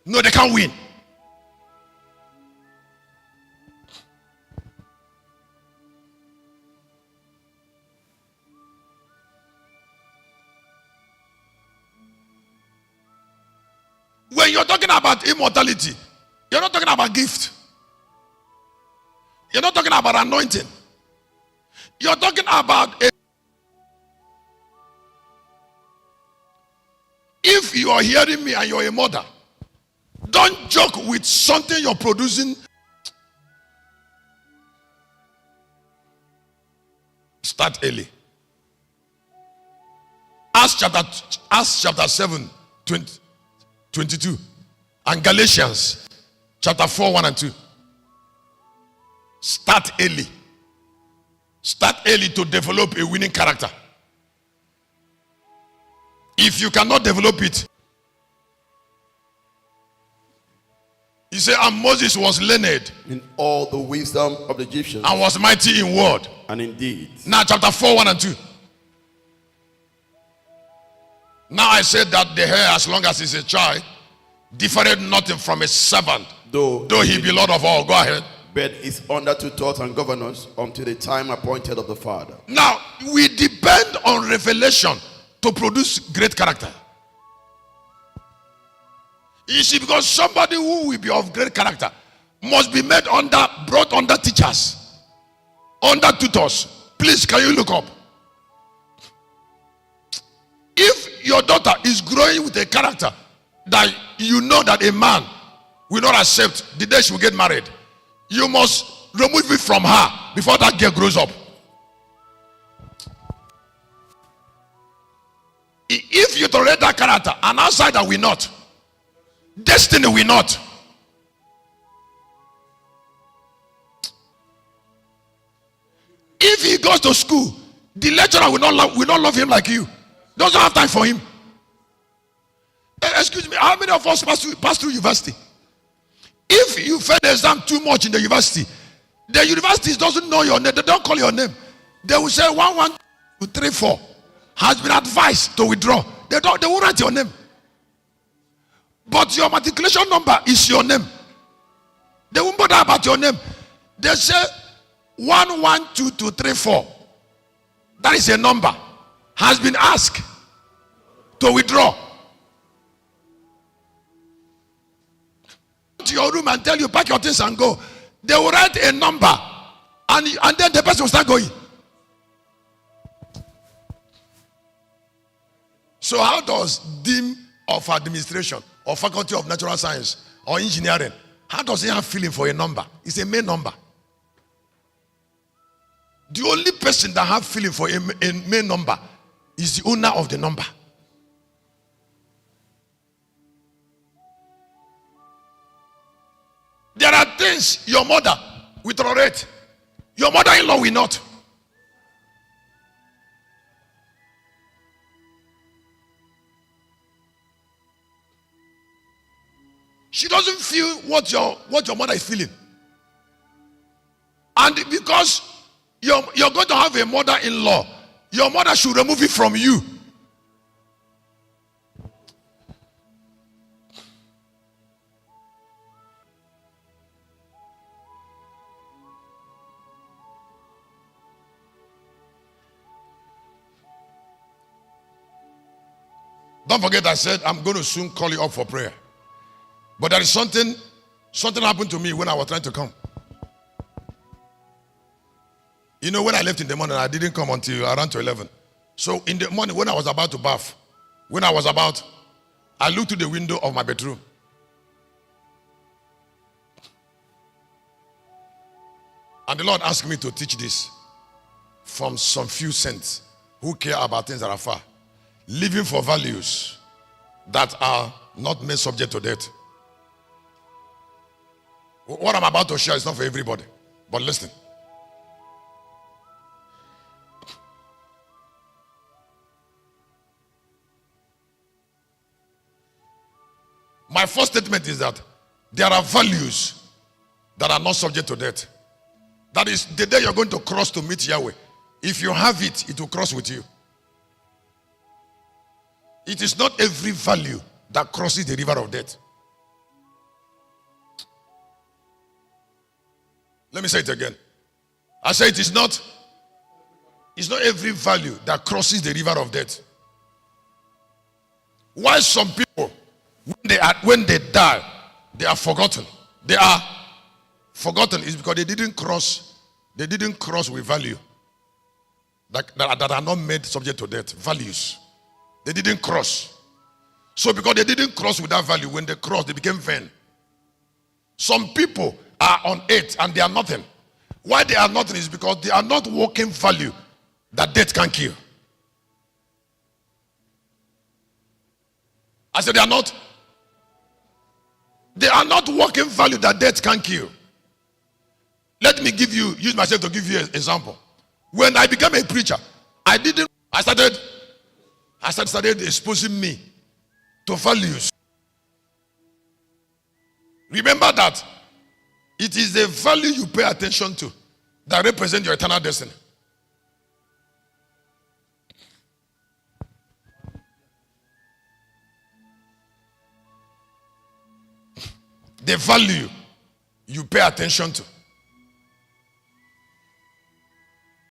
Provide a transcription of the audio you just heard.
No, they can't win. When you're talking about immortality, you're not talking about gift. You're not talking about anointing. You're talking about if you are hearing me and you're a mother, don't joke with something you're producing. Start early. Acts chapter 7, 22. And Galatians chapter 4, 1 and 2. Start early. Start early to develop a winning character. If you cannot develop it, he said, and Moses was learned in all the wisdom of the Egyptians, and was mighty in word and in deeds. Now chapter 4, 1 and 2. Now I said that the heir, as long as he's a child, differed nothing from a servant, though he be Lord of all. Go ahead. But is under tutors and governors until the time appointed of the Father. Now we depend on revelation to produce great character. You see, because somebody who will be of great character must be brought under teachers, under tutors. Please, can you look up? If your daughter is growing with a character that you know that a man will not accept the day she will get married, you must remove it from her before that girl grows up. If you tolerate that character, an outsider will not. Destiny will not. If he goes to school, the lecturer will not love him like you. Doesn't have time for him. Excuse me, how many of us pass through university? If you fail the exam too much in the university, the university doesn't know your name. They don't call your name. They will say 1, 1, 2, 3, 4 has been advised to withdraw. They won't write your name. But your matriculation number is your name. They won't bother about your name. They say 1, 1, 2, 2, 3, 4. That is a number. Has been asked to withdraw. To your room and tell you pack your things and go. They will write a number and then the person will start going. So how does Dean of Administration or Faculty of Natural Science or Engineering, how does he have feeling for a number? It's a main number. The only person that have feeling for a main number is the owner of the number. There are things your mother will tolerate. Your mother-in-law will not. She doesn't feel what your mother is feeling. And because you're going to have a mother-in-law, your mother should remove it from you. Don't forget I said I'm going to soon call you up for prayer. But there is something happened to me when I was trying to come. You know, when I left in the morning, I didn't come until around 11. So in the morning, when I was about to bath, I looked to the window of my bedroom. And the Lord asked me to teach this from some few saints who care about things that are far. Living for values that are not made subject to death. What I'm about to share is not for everybody, but listen. My first statement is that there are values that are not subject to death. That is the day you're going to cross to meet Yahweh. If you have it, it will cross with you. It is not every value that crosses the river of death. Let me say it again. I say it's not every value that crosses the river of death. Why some people, when they die, they are forgotten. They are forgotten is because they didn't cross with value that are not made subject to death. Values. They didn't cross. So because they didn't cross with that value, when they crossed, they became vain. Some people are on 8 and they are nothing. Why they are nothing is because they are not walking value that death can kill. I said they are not walking value that death can kill. Let me use myself to give you an example. When I became a preacher, I started exposing me to values. Remember that it is the value you pay attention to that represent your eternal destiny. The value you pay attention to